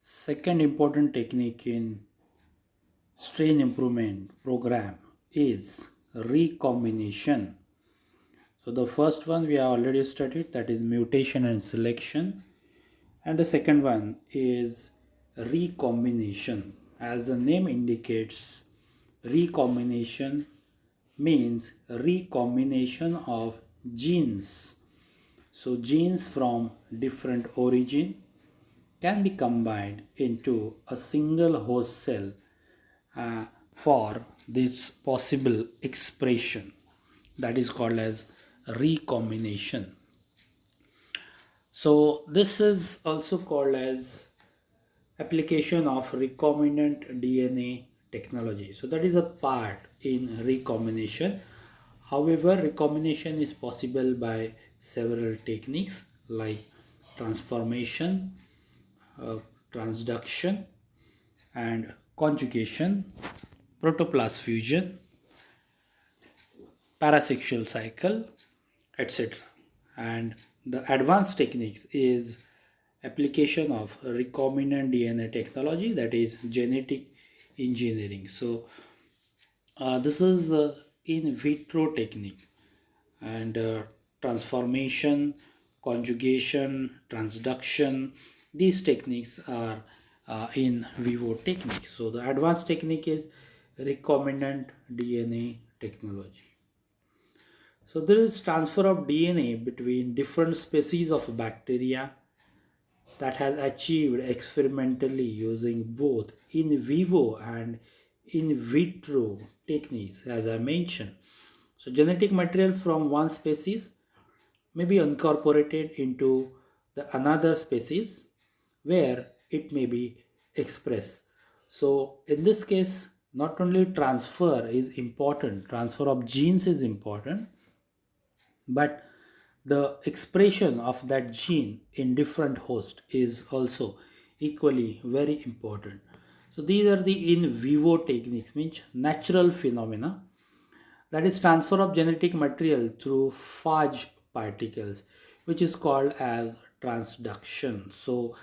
Second important technique in strain improvement program is recombination. So the first one we have already studied, that is mutation and selection, and the second one is recombination. As the name indicates, recombination means recombination of genes. So genes from different origin can be combined into a single host cell for this possible expression, that is called as recombination. So this is also called as application of recombinant DNA technology. So that is a part in recombination. However, recombination is possible by several techniques like transformation, uh, transduction, and conjugation, protoplast fusion, parasexual cycle, etc. And the advanced techniques is application of recombinant DNA technology, that is genetic engineering. So this is in vitro technique, and transformation, conjugation, transduction, these techniques are in vivo technique. So the advanced technique is recombinant DNA technology. So there is transfer of DNA between different species of bacteria that has achieved experimentally using both in vivo and in vitro techniques, as I mentioned. So genetic material from one species may be incorporated into the another species where it may be expressed. So in this case, not only transfer is important, transfer of genes is important, but the expression of that gene in different host is also equally very important. So these are the in vivo techniques, means natural phenomena, that is transfer of genetic material through phage particles, which is called as transduction. So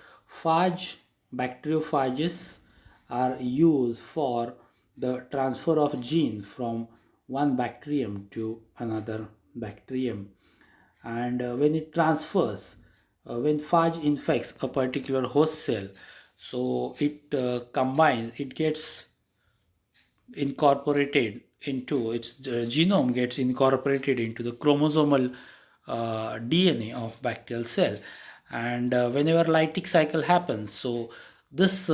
phage, bacteriophages are used for the transfer of gene from one bacterium to another bacterium. And when it transfers, when phage infects a particular host cell, so it combines, it gets incorporated into its genome, gets incorporated into the chromosomal DNA of bacterial cell. And whenever lytic cycle happens, so this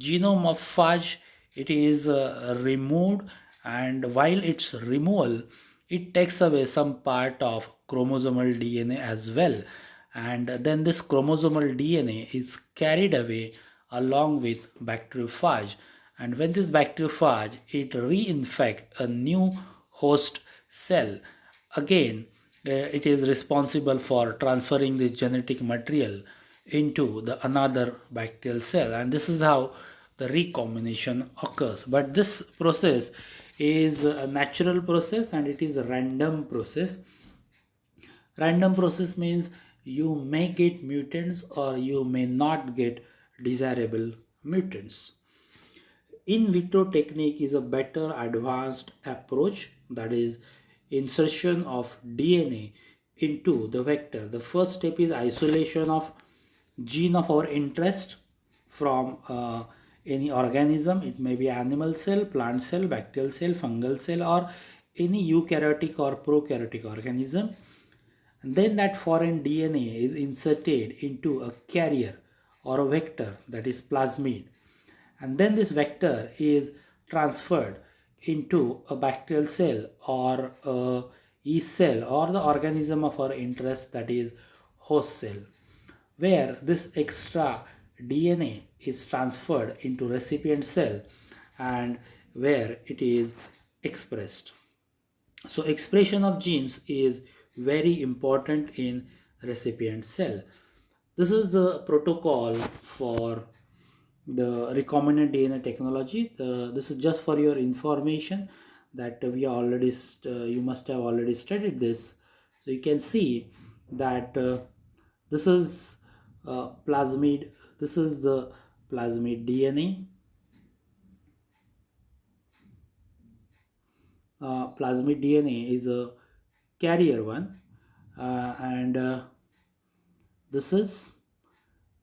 genome of phage, it is removed, and while its removal, it takes away some part of chromosomal DNA as well, and then this chromosomal DNA is carried away along with bacteriophage. And when this bacteriophage, it reinfect a new host cell, again it is responsible for transferring this genetic material into the another bacterial cell, and this is how the recombination occurs. But this process is a natural process and it is a random process. Random process means you may get mutants or you may not get desirable mutants. In vitro technique is a better advanced approach, that is insertion of DNA into the vector. The first step is isolation of gene of our interest from any organism. It may be animal cell, plant cell, bacterial cell, fungal cell, or any eukaryotic or prokaryotic organism. And then that foreign DNA is inserted into a carrier or a vector, that is plasmid, and then this vector is transferred into a bacterial cell or a yeast cell or the organism of our interest, that is host cell, where this extra DNA is transferred into recipient cell and where it is expressed. So expression of genes is very important in recipient cell. This is the protocol for the recombinant DNA technology. This is just for your information that we already you must have already studied this. So you can see that this is plasmid. This is the plasmid DNA. Plasmid DNA is a carrier one, and this is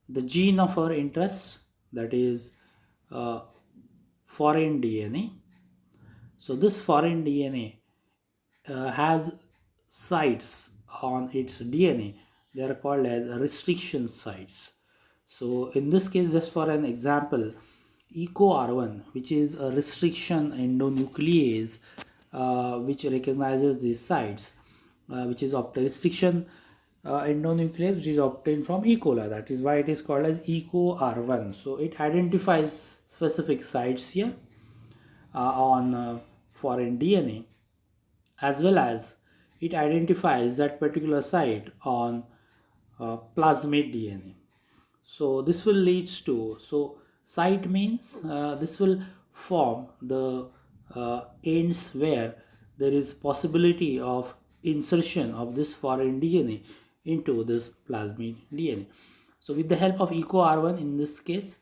the gene of our interest, that is uh, foreign DNA. So this foreign DNA has sites on its DNA. They are called as restriction sites. So in this case, just for an example, EcoR1, which is a restriction endonuclease, which recognizes these sites, which is restriction endonuclease, which is obtained from E. coli. That is why it is called as EcoR1. So it identifies specific sites here on foreign DNA, as well as it identifies that particular site on plasmid DNA. So this will leads to, so site means this will form the ends where there is possibility of insertion of this foreign DNA into this plasmid DNA. So with the help of EcoR1 in this case,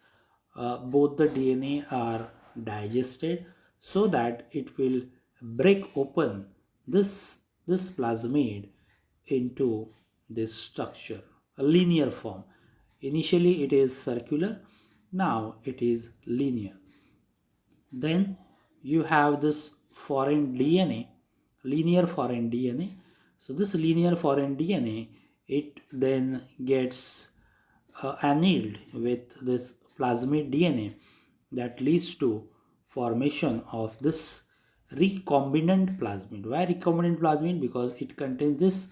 both the DNA are digested so that it will break open this plasmid into this structure, a linear form. Initially it is circular, now it is linear. Then you have this foreign DNA, linear foreign DNA. So this linear foreign DNA, it then gets annealed with this plasmid DNA, that leads to formation of this recombinant plasmid. Why recombinant plasmid? Because it contains this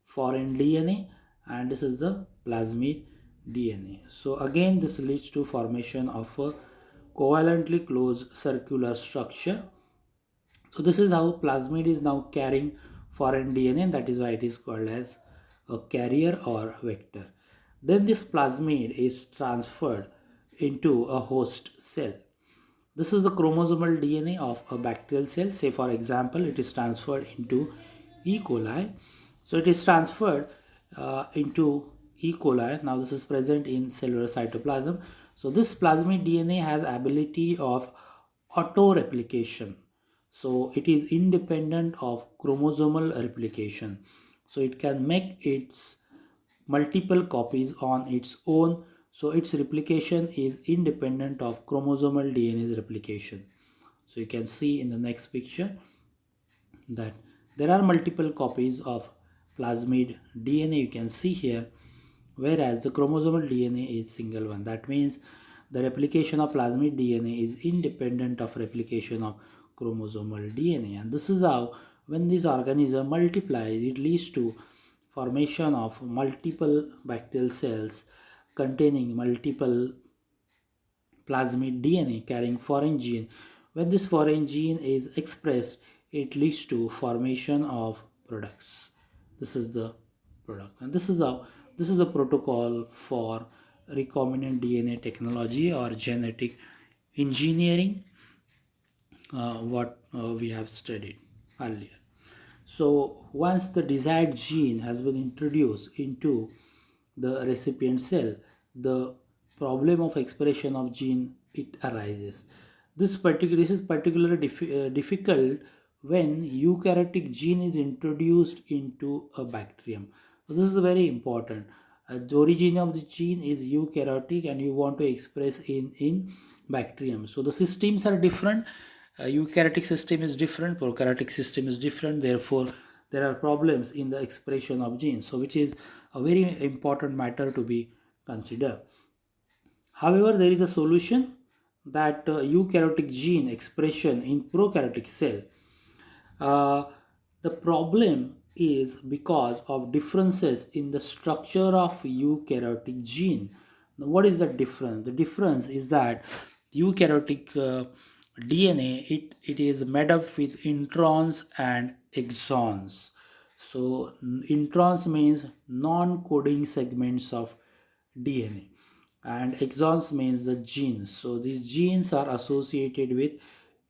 foreign DNA and this is the plasmid DNA. So again this leads to formation of a covalently closed circular structure. So this is how plasmid is now carrying foreign DNA, and that is why it is called as a carrier or vector. Then this plasmid is transferred into a host cell. This is the chromosomal DNA of a bacterial cell. Say for example, it is transferred into E. coli. So it is transferred into E. coli. Now this is present in cellular cytoplasm. So this plasmid DNA has ability of auto replication. So it is independent of chromosomal replication. So it can make its multiple copies on its own. So its replication is independent of chromosomal DNA's replication. So you can see in the next picture that there are multiple copies of plasmid DNA, you can see here, whereas the chromosomal DNA is single one. That means the replication of plasmid DNA is independent of replication of chromosomal DNA, and this is how when this organism multiplies, it leads to formation of multiple bacterial cells containing multiple plasmid DNA carrying foreign gene. When this foreign gene is expressed, it leads to formation of products. This is the product, and this is a protocol for recombinant DNA technology or genetic engineering, what we have studied earlier. So once the desired gene has been introduced into the recipient cell, the problem of expression of gene, it arises. This is particularly difficult when eukaryotic gene is introduced into a bacterium. So this is very important. The origin of the gene is eukaryotic and you want to express in bacterium. So the systems are different. Eukaryotic system is different, prokaryotic system is different. Therefore, there are problems in the expression of genes. So which is a very important matter to be considered. However, there is a solution, that eukaryotic gene expression in prokaryotic cell. Uh, the problem is because of differences in the structure of eukaryotic gene. Now, what is the difference? The difference is that eukaryotic DNA, it is made up with introns and exons. So introns means non-coding segments of DNA and exons means the genes. So these genes are associated with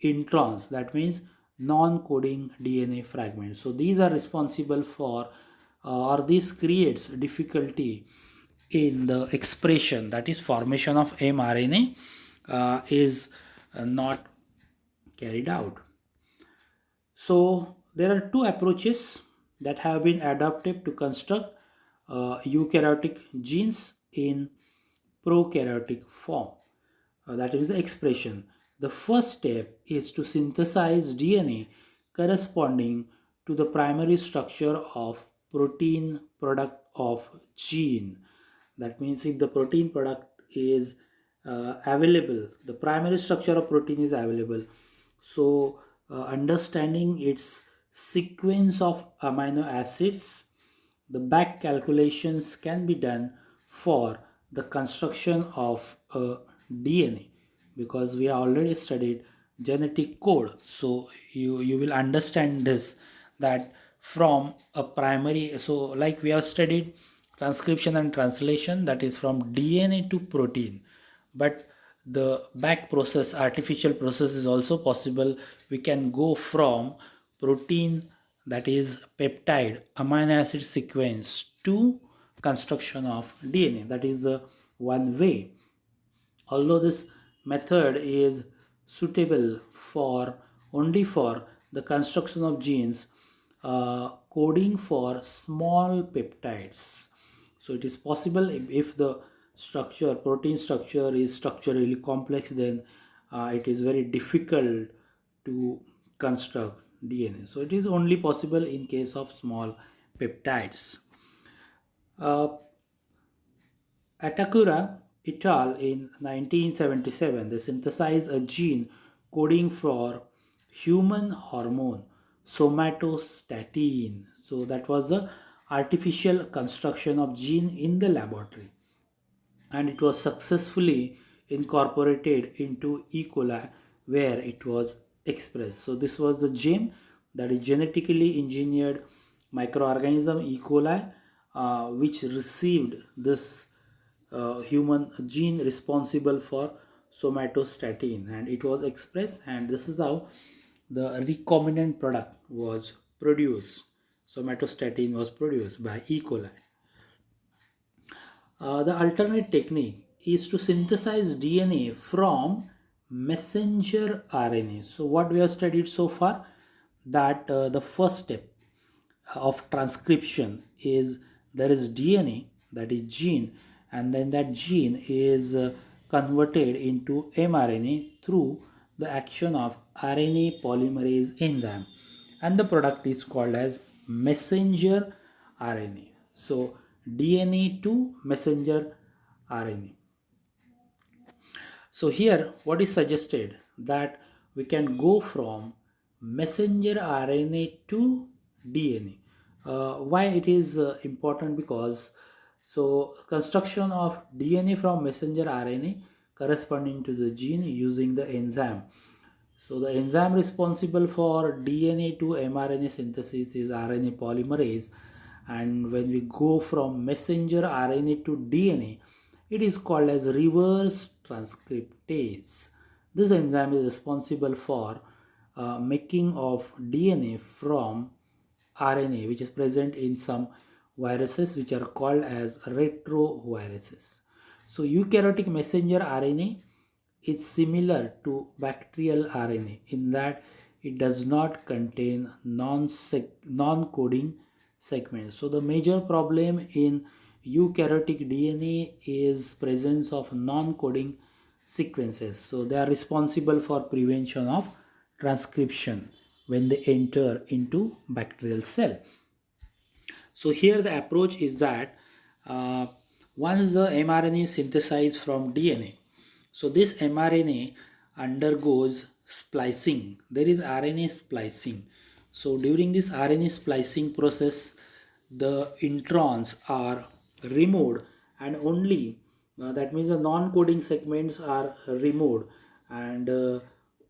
introns, that means non-coding DNA fragments. So these are responsible for or this creates difficulty in the expression, that is formation of mRNA, is not carried out. So there are two approaches that have been adopted to construct eukaryotic genes in prokaryotic form. That is the expression. The first step is to synthesize DNA corresponding to the primary structure of protein product of gene. That means if the protein product is available, the primary structure of protein is available. So understanding its sequence of amino acids, the back calculations can be done for the construction of a DNA, because we have already studied genetic code. So you will understand this, that from a primary, so like we have studied transcription and translation, that is from DNA to protein, but the back process, artificial process, is also possible. We can go from protein, that is peptide amino acid sequence, to construction of DNA. That is the one way. Although this method is suitable for only for the construction of genes coding for small peptides. So it is possible if the structure, protein structure, is structurally complex, then it is very difficult to construct DNA. So it is only possible in case of small peptides. Uh, Atakura et al. In 1977, they synthesized a gene coding for human hormone somatostatin. So that was the artificial construction of gene in the laboratory, and it was successfully incorporated into E. coli where it was expressed. So this was the gene, that is genetically engineered microorganism E. coli, which received this human gene responsible for somatostatin, and it was expressed, and this is how the recombinant product was produced. Somatostatin was produced by E. coli. The alternate technique is to synthesize DNA from messenger RNA. So what we have studied so far, that the first step of transcription is there is DNA, that is gene, and then that gene is converted into mRNA through the action of RNA polymerase enzyme, and the product is called as messenger RNA. So DNA to messenger RNA. So here what is suggested, that we can go from messenger RNA to DNA. Why it is important? Because so construction of DNA from messenger RNA corresponding to the gene using the enzyme. So the enzyme responsible for DNA to mRNA synthesis is RNA polymerase, and when we go from messenger RNA to DNA, it is called as reverse transcriptase. This enzyme is responsible for making of DNA from RNA, which is present in some viruses which are called as retroviruses. So eukaryotic messenger RNA is similar to bacterial RNA in that it does not contain non-coding segments. So the major problem in eukaryotic DNA is presence of non-coding sequences. So they are responsible for prevention of transcription when they enter into bacterial cell. So here the approach is that uh, once the mRNA is synthesized from DNA, so this mRNA undergoes splicing. There is RNA splicing. So during this RNA splicing process, the introns are removed, and only that means the non-coding segments are removed, and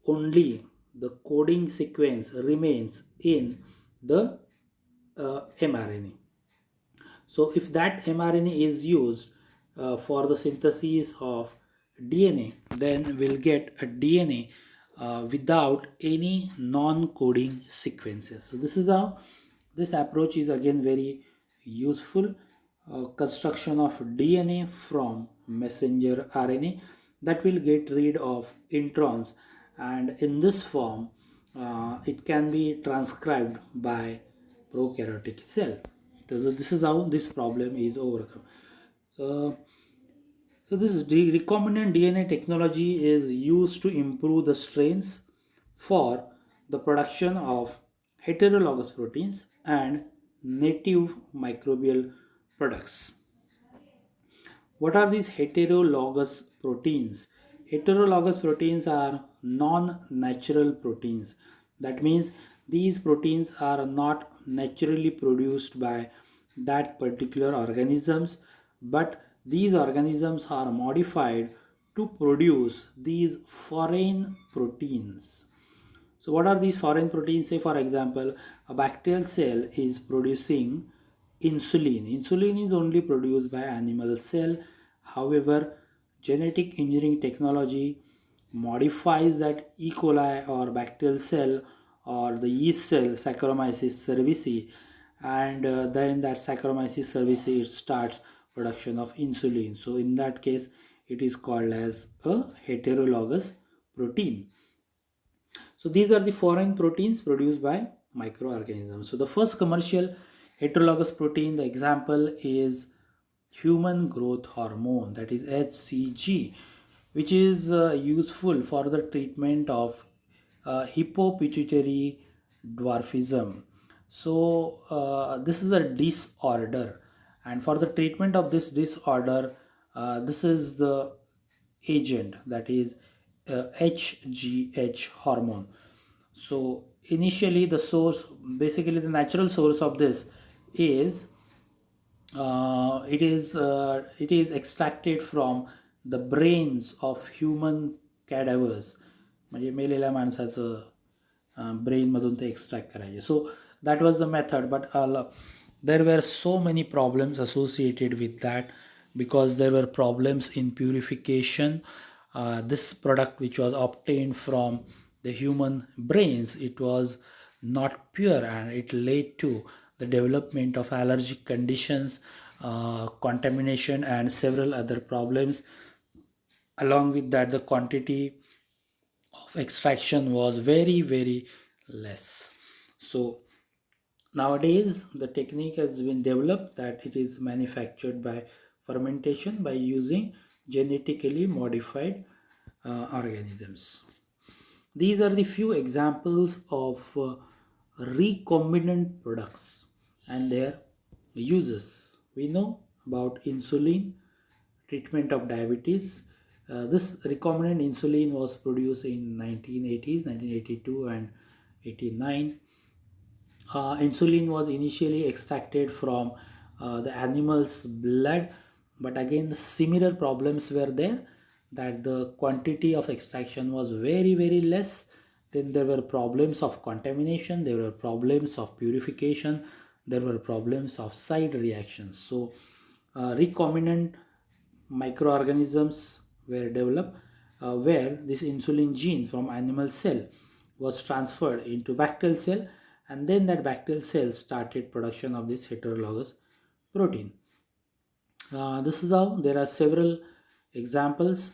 only the coding sequence remains in the mRNA. So if that mRNA is used for the synthesis of DNA, then we'll get a DNA without any non-coding sequences. So this is how this approach is again very useful. construction of DNA from messenger RNA that will get rid of introns, and in this form it can be transcribed by prokaryotic cell. So this is how this problem is overcome. So, this recombinant DNA technology is used to improve the strains for the production of heterologous proteins and native microbial products. What are these heterologous proteins? Heterologous proteins are non-natural proteins. That means these proteins are not naturally produced by that particular organisms, but these organisms are modified to produce these foreign proteins. So what are these foreign proteins? Say for example, a bacterial cell is producing insulin. Insulin is only produced by animal cell. However, genetic engineering technology modifies that E. coli or bacterial cell or the yeast cell Saccharomyces cerevisiae, and then that Saccharomyces cerevisiae it starts production of insulin. So in that case, it is called as a heterologous protein. So these are the foreign proteins produced by microorganisms. So the first commercial heterologous protein, the example is human growth hormone, that is HCG, which is useful for the treatment of hypopituitary dwarfism. So this is a disorder, and for the treatment of this disorder, this is the agent, that is HGH hormone. So initially the source, basically the natural source of this is it is extracted from the brains of human cadavers, म्हणजे मेलेल्या माणसाचं brain मधून ते extract करायचे. So that was the method, but there were so many problems associated with that, because there were problems in purification. This product which was obtained from the human brains, it was not pure, and it led to the development of allergic conditions, contamination, and several other problems. Along with that, the quantity of extraction was very less. So nowadays the technique has been developed that it is manufactured by fermentation by using genetically modified organisms. These are the few examples of recombinant products and their uses. We know about insulin, treatment of diabetes. This recombinant insulin was produced in 1980s, 1982 and 89. Insulin was initially extracted from the animal's blood, but again similar problems were there, that the quantity of extraction was very less. Then there were problems of contamination, there were problems of purification, there were problems of side reactions. So recombinant microorganisms were developed, where this insulin gene from animal cell was transferred into bacterial cell, and then that bacterial cell started production of this heterologous protein. This is how there are several examples.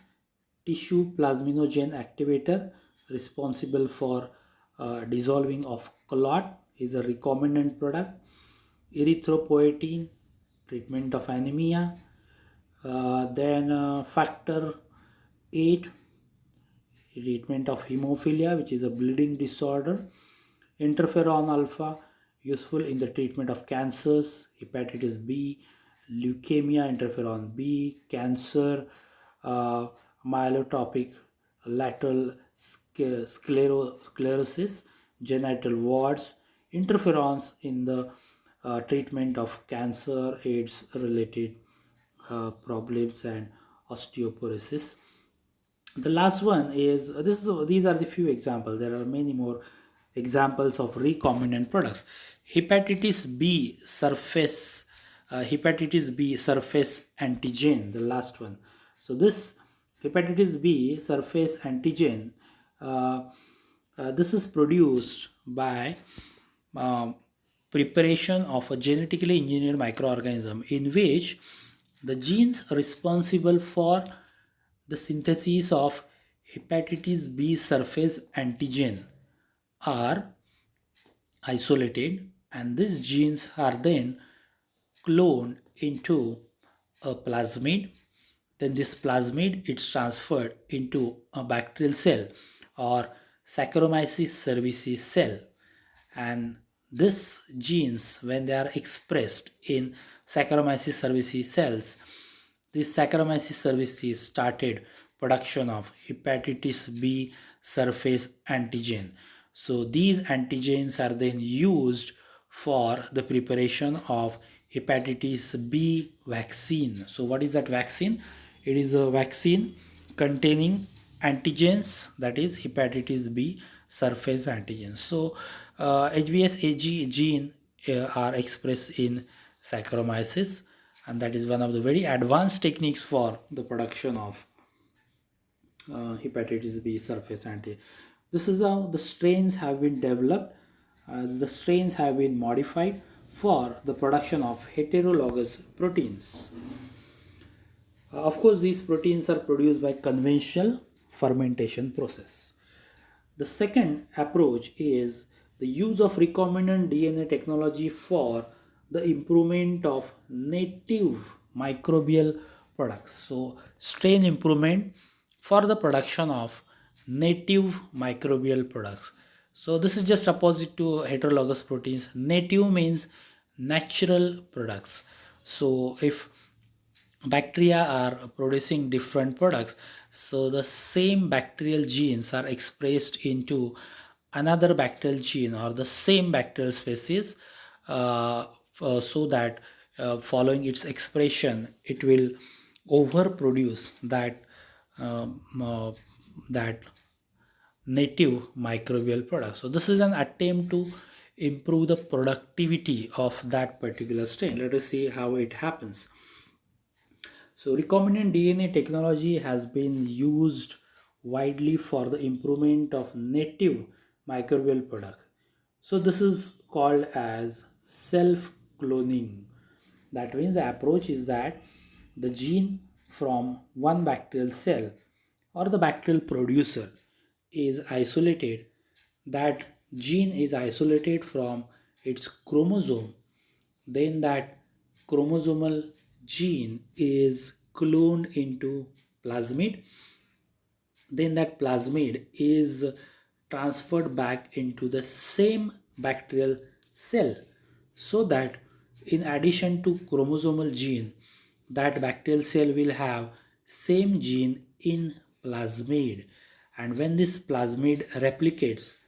Tissue plasminogen activator, responsible for dissolving of clot, is a recombinant product. Erythropoietin, treatment of anemia. Then factor 8, treatment of hemophilia, which is a bleeding disorder. Interferon alpha, useful in the treatment of cancers, hepatitis B, leukemia, interferon B, cancer, myelotropic lateral sclerosis, genital warts. Interferons in the treatment of cancer, AIDS related problems, and osteoporosis. The last one is these are the few examples. There are many more examples of recombinant products. Hepatitis B surface antigen, the last one. So this hepatitis B surface antigen, this is produced by preparation of a genetically engineered microorganism in which the genes responsible for the synthesis of hepatitis B surface antigen are isolated, and these genes are then cloned into a plasmid. Then this plasmid is transferred into a bacterial cell or Saccharomyces cerevisiae cell, and these genes, when they are expressed in Saccharomyces cerevisiae cells, this Saccharomyces cerevisiae started production of hepatitis B surface antigen. So these antigens are then used for the preparation of hepatitis B vaccine. So what is that vaccine? It is a vaccine containing antigens, that is hepatitis B surface antigens. So HBsAg gene are expressed in Saccharomyces, and that is one of the very advanced techniques for the production of hepatitis B surface antigen. This is how the strains have been developed. The strains have been modified for the production of heterologous proteins. Of course, these proteins are produced by conventional fermentation process. The second approach is the use of recombinant DNA technology for the improvement of native microbial products. So, strain improvement for the production of native microbial products. So, this is just opposite to heterologous proteins. Native means natural products. So, if bacteria are producing different products, so the same bacterial genes are expressed into another bacterial gene or the same bacterial species, so that following its expression it will overproduce that native microbial product. So this is an attempt to improve the productivity of that particular strain. Let us see how it happens. So recombinant DNA technology has been used widely for the improvement of native microbial products. So this is called as self-cloning. That means the approach is that the gene from one bacterial cell or the bacterial producer is isolated. That gene is isolated from its chromosome, then that chromosomal gene is cloned into plasmid, then that plasmid is transferred back into the same bacterial cell, so that in addition to chromosomal gene, that bacterial cell will have same gene in plasmid, and when this plasmid replicates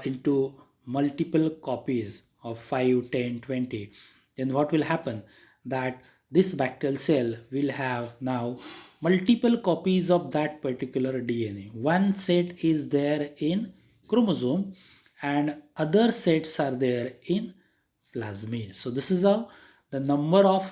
into multiple copies of 5, 10, 20, then what will happen, that this bacterial cell will have now multiple copies of that particular DNA. One set is there in chromosome and other sets are there in plasmid. So this is how the number of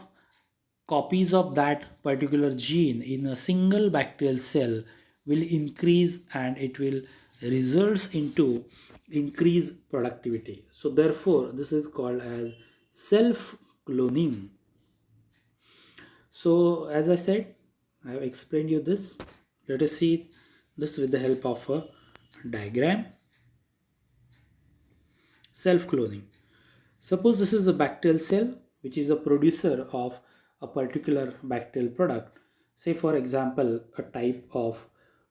copies of that particular gene in a single bacterial cell will increase, and it will results into increased productivity. So therefore this is called as self cloning. So as I said, I have explained you this. Let us see this with the help of a diagram. Self cloning. Suppose this is a bacterial cell which is a producer of a particular bacterial product. Say for example a type of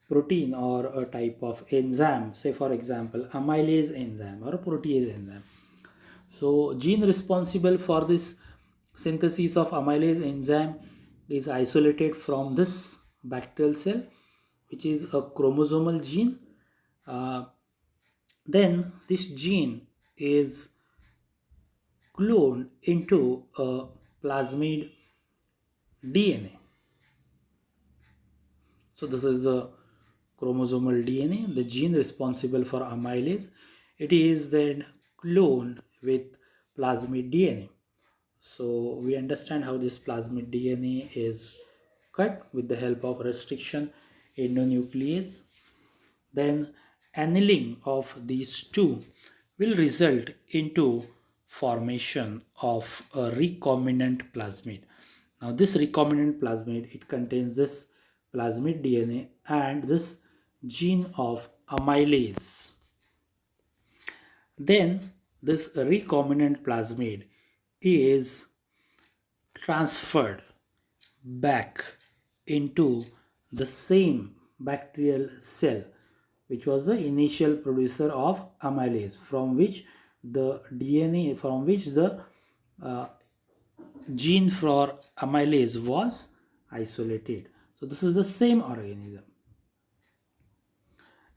protein or a type of enzyme. Say for example amylase enzyme or a protease enzyme. So gene responsible for this synthesis of amylase enzyme is isolated from this bacterial cell, which is a chromosomal gene. Uh, then this gene is cloned into a plasmid DNA. So this is a chromosomal DNA, the gene responsible for amylase. It is then cloned with plasmid DNA. So we understand how this plasmid DNA is cut with the help of restriction endonuclease. Then annealing of these two will result into formation of a recombinant plasmid. Now this recombinant plasmid, it contains this plasmid DNA and this gene of amylase. Then this recombinant plasmid is transferred back into the same bacterial cell which was the initial producer of amylase, from which the DNA, from which the uh, gene for amylase was isolated. So this is the same organism.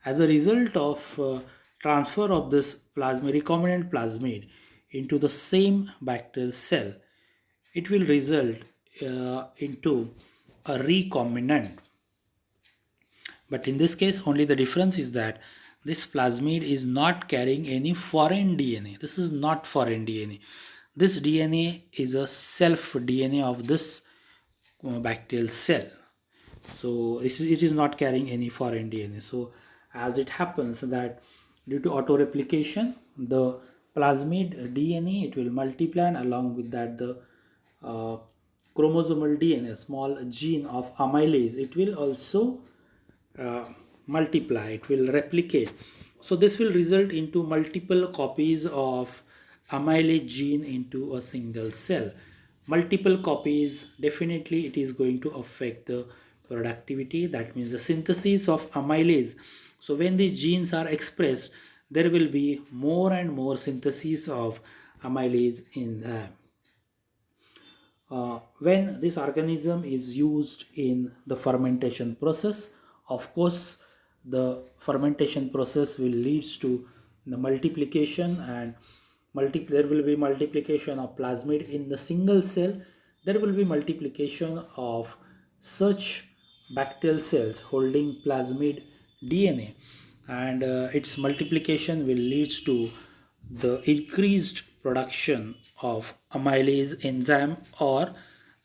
As a result of transfer of this recombinant plasmid into the same bacterial cell, it will result into a recombinant. But in this case, only the difference is that this plasmid is not carrying any foreign DNA. This is not foreign DNA. This DNA is a self DNA of this bacterial cell. So it is not carrying any foreign DNA. So as it happens that due to autoreplication, the plasmid DNA, it will multiply, and along with that the uh, chromosomal DNA, small gene of amylase, it will also uh, multiply, it will replicate. So this will result into multiple copies of amylase gene into a single cell. Multiple copies, definitely it is going to affect the productivity, that means the synthesis of amylase. So when these genes are expressed, there will be more and more synthesis of amylase in them. When this organism is used in the fermentation process, of course the fermentation process will leads to the multiplication, and there will be multiplication of plasmid in the single cell. There will be multiplication of such bacterial cells holding plasmid DNA, and its multiplication will leads to the increased production of amylase enzyme or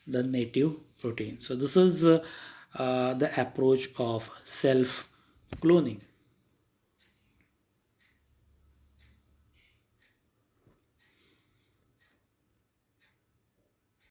the native protein. So this is the approach of self cloning.